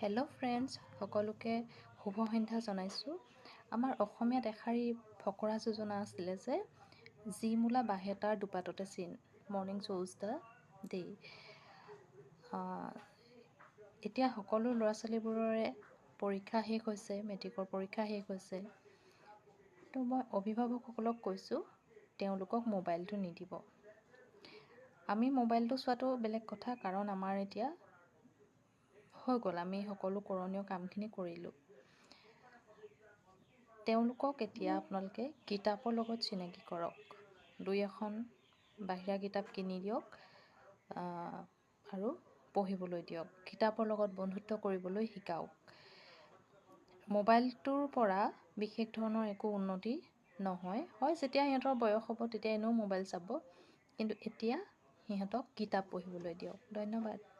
Hello' friends, সকলোকে শুভ সন্ধ্যা জনাইছোঁ। আমাৰ অসমীয়াত এষাৰি ফকৰা যোজনা আছিলে যে যি মূলা বাঢ়ে তাৰ দুপাততে চিন, মৰ্ণিং শ্ব'জ দ্য ডে। এতিয়া সকলো ল'ৰা ছোৱালীবোৰৰে পৰীক্ষা শেষ হৈছে, মেট্ৰিকৰ পৰীক্ষা শেষ হৈছে। তো মই অভিভাৱকসকলক কৈছোঁ, তেওঁলোকক মোবাইলটো নিদিব। আমি মোবাইলটো চোৱাটো বেলেগ কথা, কাৰণ আমাৰ এতিয়া হৈ গ'ল, আমি সকলো কৰণীয় কামখিনি কৰিলোঁ। তেওঁলোকক এতিয়া আপোনালোকে কিতাপৰ লগত চিনাকি কৰক, দুই এখন বাহিৰা কিতাপ কিনি দিয়ক আৰু পঢ়িবলৈ দিয়ক, কিতাপৰ লগত বন্ধুত্ব কৰিবলৈ শিকাওক। মোবাইলটোৰ পৰা বিশেষ ধৰণৰ একো উন্নতি নহয়, যেতিয়া সিহঁতৰ বয়স হ'ব তেতিয়া এনেও মোবাইল চাব, কিন্তু এতিয়া সিহঁতক কিতাপ পঢ়িবলৈ দিয়ক। ধন্যবাদ।